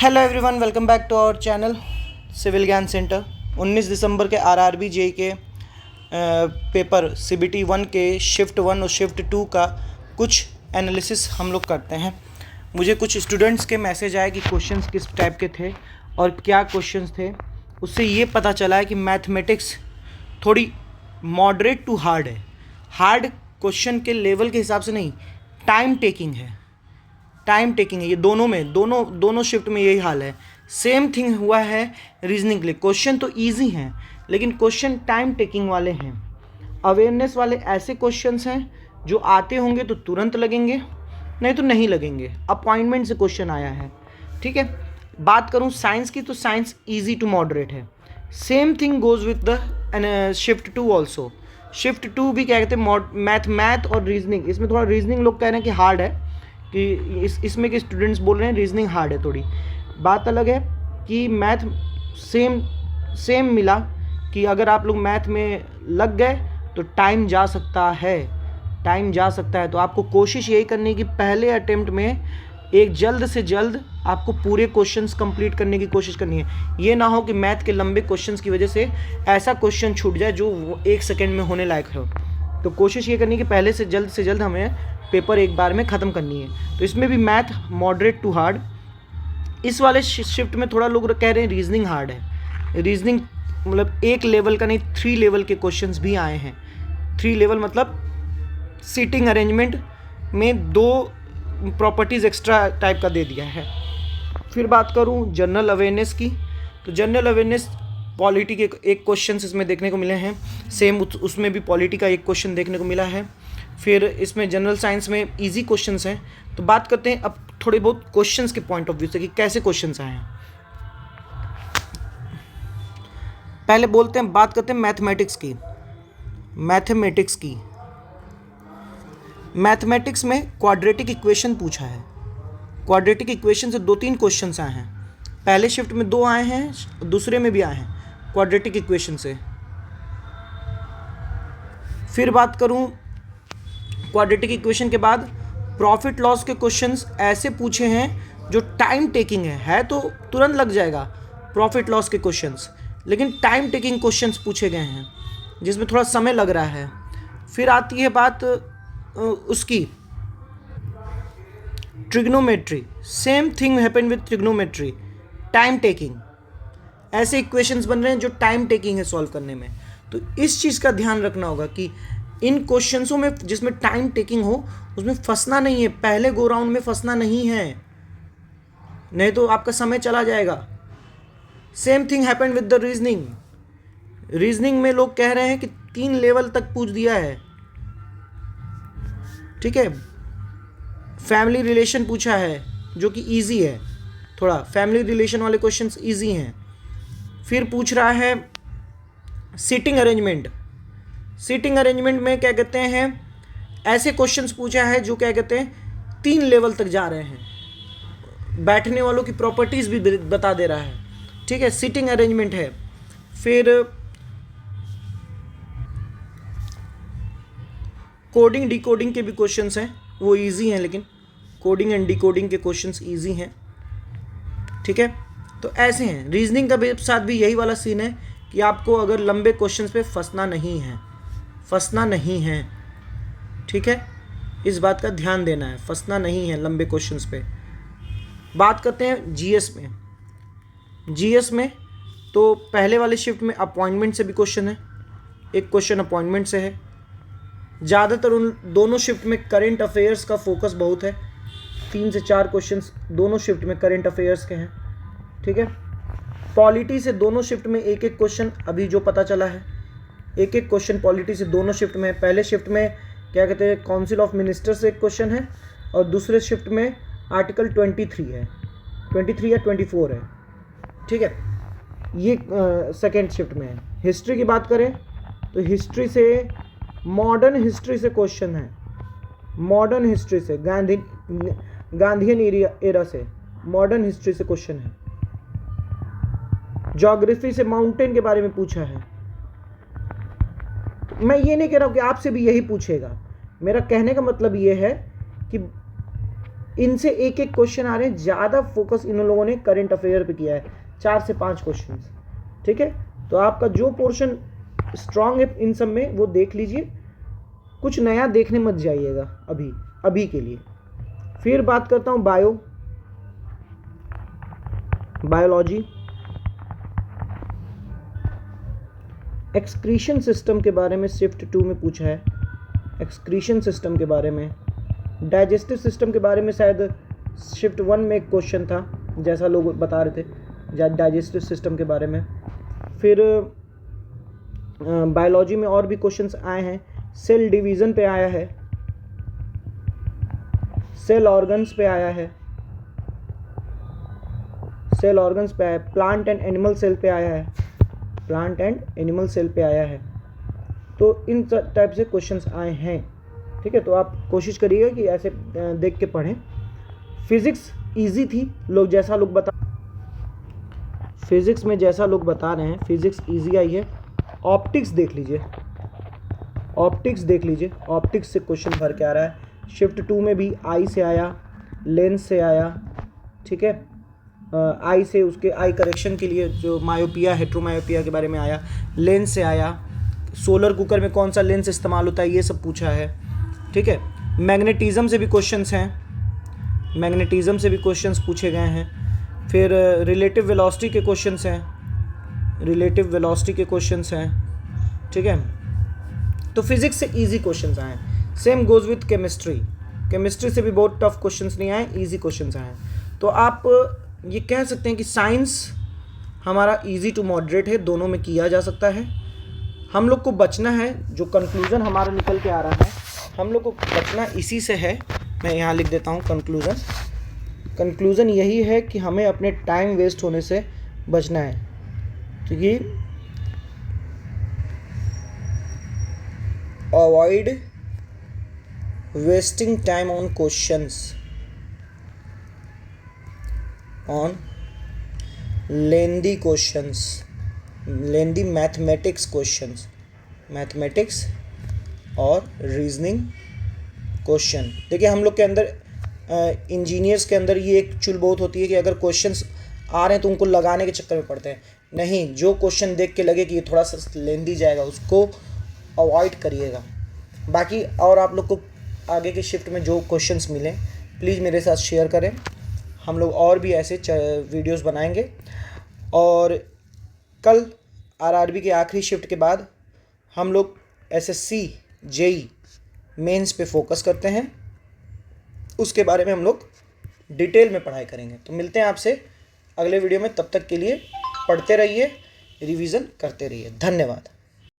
Hello everyone, welcome back to our channel civil Gyan centre. 19 दिसंबर के RRB JE के paper CBT 1 के shift 1 और शिफ्ट 2 का कुछ एनालिसिस हम लोग करते हैं। मुझे कुछ स्टूडेंट्स के मैसेज आए कि क्वेश्चंस किस टाइप के थे और क्या क्वेश्चंस थे। उससे ये पता चला है कि मैथमेटिक्स थोड़ी मॉडरेट टू हार्ड है। हार्ड क्वेश्चन के लेवल के हिसाब से नहीं, टाइम टेकिंग है। ये दोनों शिफ्ट में यही हाल है। सेम थिंग हुआ है रीजनिंग के लिए। क्वेश्चन तो इजी हैं लेकिन क्वेश्चन टाइम टेकिंग वाले हैं। अवेयरनेस वाले ऐसे क्वेश्चंस हैं जो आते होंगे तो तुरंत लगेंगे, नहीं तो नहीं लगेंगे। अपॉइंटमेंट से क्वेश्चन आया है, ठीक है। बात करूं साइंस की तो साइंस इजी टू मॉडरेट है। Same thing goes with the shift 2 also. Shift 2 भी क्या कहते हैं, मैथ और रीजनिंग। इसमें थोड़ा रीजनिंग लोग कह रहे हैं कि हार्ड है, कि इसमें के स्टूडेंट्स बोल रहे हैं रीजनिंग हार्ड है थोड़ी। बात अलग है कि मैथ सेम मिला कि अगर आप लोग मैथ में लग गए तो टाइम जा सकता है। तो आपको कोशिश यही करनी है कि पहले अटेम्प्ट में एक जल्द से जल्द आपको पूरे क्वेश्चंस कंप्लीट करने की कोशिश करनी है। ये ना हो कि मैथ के लंबे क्वेश्चंस की वजह से ऐसा क्वेश्चन छूट जाए जो 1 सेकेंड में होने लायक हो। तो कोशिश ये करनी है कि पहले से जल्द हमें पेपर एक बार में ख़त्म करनी है। तो इसमें भी मैथ मॉडरेट टू हार्ड। इस वाले शिफ्ट में थोड़ा लोग कह रहे हैं रीजनिंग हार्ड है। रीजनिंग मतलब 1 लेवल का नहीं, 3 लेवल के क्वेश्चंस भी आए हैं। 3 लेवल मतलब सीटिंग अरेंजमेंट में 2 प्रॉपर्टीज़ एक्स्ट्रा टाइप का दे दिया है। फिर बात करूं जनरल अवेयरनेस की, तो जनरल अवेयरनेस पॉलिटी के एक क्वेश्चन इसमें देखने को मिले हैं। सेम उसमें भी पॉलिटी का एक क्वेश्चन देखने को मिला है। फिर इसमें जनरल साइंस में इजी क्वेश्चंस हैं। तो बात करते हैं अब थोड़े बहुत क्वेश्चंस के पॉइंट ऑफ व्यू से कि कैसे क्वेश्चंस आए हैं। पहले बात करते हैं मैथमेटिक्स में क्वाड्रेटिक इक्वेशन पूछा है। क्वाड्रेटिक इक्वेशन से 2-3 क्वेश्चंस आए हैं। पहले शिफ्ट में 2 आए हैं, दूसरे में भी आए हैं क्वाड्रेटिक इक्वेशन से। फिर बात करूं क्वाड्रेटिक इक्वेशन के बाद प्रॉफिट लॉस के क्वेश्चंस ऐसे पूछे हैं जो टाइम टेकिंग है तो तुरंत लग जाएगा प्रॉफिट लॉस के क्वेश्चंस, लेकिन टाइम टेकिंग क्वेश्चंस पूछे गए हैं जिसमें थोड़ा समय लग रहा है। फिर आती है बात उसकी trigonometry. Same thing happen with trigonometry, time taking. ऐसे इक्वेशंस बन रहे हैं जो टाइम टेकिंग है सॉल्व करने में। तो इस चीज़ का ध्यान रखना होगा कि इन क्वेश्चंसों में जिसमें टाइम टेकिंग हो उसमें फंसना नहीं है, पहले गो राउंड में फंसना नहीं है, नहीं तो आपका समय चला जाएगा। Same thing happened with the reasoning में लोग कह रहे हैं कि 3 लेवल तक पूछ दिया है, ठीक है। फैमिली रिलेशन पूछा है जो कि इजी है, थोड़ा फैमिली रिलेशन वाले क्वेश्चंस इजी हैं। फिर पूछ रहा है सीटिंग अरेंजमेंट में क्या कहते हैं, ऐसे क्वेश्चंस पूछा है जो क्या कहते हैं 3 लेवल तक जा रहे हैं। बैठने वालों की प्रॉपर्टीज भी बता दे रहा है, ठीक है। सीटिंग अरेंजमेंट है। फिर कोडिंग डिकोडिंग के भी क्वेश्चंस हैं, वो इजी हैं, लेकिन कोडिंग एंड डिकोडिंग के क्वेश्चंस इजी हैं, ठीक है। तो ऐसे हैं। रीजनिंग का भी साथ भी यही वाला सीन है कि आपको अगर लंबे क्वेश्चंस पे फंसना नहीं है, ठीक है। इस बात का ध्यान देना है, फंसना नहीं है लंबे क्वेश्चंस पे। बात करते हैं जीएस में तो पहले वाले शिफ्ट में अपॉइंटमेंट से भी क्वेश्चन है, एक क्वेश्चन अपॉइंटमेंट से है। ज़्यादातर उन दोनों शिफ्ट में करंट अफेयर्स का फोकस बहुत है। 3 से 4 क्वेश्चंस दोनों शिफ्ट में करंट अफेयर्स के हैं, ठीक है। पॉलिटी से दोनों शिफ्ट में एक क्वेश्चन अभी जो पता चला है, एक क्वेश्चन पॉलिटी से दोनों शिफ्ट में। पहले शिफ्ट में क्या कहते हैं काउंसिल ऑफ मिनिस्टर से एक क्वेश्चन है और दूसरे शिफ्ट में आर्टिकल 23 है, 23 या 24 है, ठीक है। ये सेकेंड शिफ्ट में है। हिस्ट्री की बात करें तो हिस्ट्री से मॉडर्न हिस्ट्री से क्वेश्चन है, मॉडर्न हिस्ट्री से गांधीयन एरा से मॉडर्न हिस्ट्री से क्वेश्चन है। ज्योग्राफी से माउंटेन के बारे में पूछा है। मैं ये नहीं कह रहा हूं कि आपसे भी यही पूछेगा, मेरा कहने का मतलब ये है कि इनसे एक एक क्वेश्चन आ रहे हैं। ज़्यादा फोकस इन लोगों ने करंट अफेयर पे किया है, 4 से 5 क्वेश्चन। ठीक है, तो आपका जो पोर्शन स्ट्रांग है इन सब में वो देख लीजिए, कुछ नया देखने मत जाइएगा अभी के लिए। फिर बात करता हूँ बायोलॉजी। एक्सक्रीशन सिस्टम के बारे में शिफ्ट 2 में पूछा है, एक्सक्रीशन सिस्टम के बारे में। डाइजेस्टिव सिस्टम के बारे में शायद शिफ्ट 1 में एक क्वेश्चन था, जैसा लोग बता रहे थे डाइजेस्टिव सिस्टम के बारे में। फिर बायोलॉजी में और भी क्वेश्चंस आए हैं। सेल डिवीज़न पे आया है, सेल ऑर्गन्स पे आया है, सेल ऑर्गन्स पे आया है, प्लांट एंड एनिमल सेल पे आया है, प्लांट एंड एनिमल सेल पे आया है। तो इन टाइप से क्वेश्चंस आए हैं। ठीक है, तो आप कोशिश करिएगा कि ऐसे देख के पढ़ें। फिजिक्स इजी थी, फिजिक्स में जैसा लोग बता रहे हैं फिजिक्स इजी आई है। ऑप्टिक्स देख लीजिए, ऑप्टिक्स से क्वेश्चन भर के आ रहा है। शिफ्ट 2 में भी आई से आया, लेंस से आया। ठीक है, आई से उसके आई करेक्शन के लिए जो मायोपिया, हेट्रोमायोपिया के बारे में आया, लेंस से आया। सोलर कुकर में कौन सा लेंस इस्तेमाल होता है ये सब पूछा है। ठीक है, मैग्नेटिज्म से भी क्वेश्चंस हैं, मैग्नेटिज्म से भी क्वेश्चंस पूछे गए हैं। फिर रिलेटिव वेलोसिटी के क्वेश्चंस हैं, रिलेटिव वेलोसिटी के क्वेश्चंस हैं। ठीक है, तो फिजिक्स से इजी क्वेश्चंस आए हैं। सेम गोज विथ केमिस्ट्री से भी बहुत टफ क्वेश्चंस नहीं आए, इजी क्वेश्चंस आए हैं। तो आप ये कह सकते हैं कि साइंस हमारा इजी टू मॉडरेट है, दोनों में किया जा सकता है। हम लोग को बचना है, जो कंक्लूज़न हमारा निकल के आ रहा है, हम लोग को बचना इसी से है। मैं यहाँ लिख देता हूँ कंक्लूज़न यही है कि हमें अपने टाइम वेस्ट होने से बचना है। तो ये avoid wasting time on questions, on lengthy questions, lengthy mathematics questions, mathematics और रीजनिंग क्वेश्चन। देखिए हम लोग के अंदर इंजीनियर्स के अंदर ये एक चुल बहुत होती है कि अगर क्वेश्चंस आ रहे हैं तो उनको लगाने के चक्कर में पड़ते हैं। नहीं, जो क्वेश्चन देख के लगे कि ये थोड़ा सा लेंदी जाएगा उसको अवॉइड करिएगा। बाकी और आप लोग को आगे के शिफ्ट में जो क्वेश्चंस मिलें प्लीज़ मेरे साथ शेयर करें, हम लोग और भी ऐसे वीडियोस बनाएंगे। और कल आरआरबी के आखिरी शिफ्ट के बाद हम लोग एसएससी जेई मेंस पे फोकस करते हैं, उसके बारे में हम लोग डिटेल में पढ़ाई करेंगे। तो मिलते हैं आपसे अगले वीडियो में, तब तक के लिए पढ़ते रहिए, रिवीजन करते रहिए। धन्यवाद।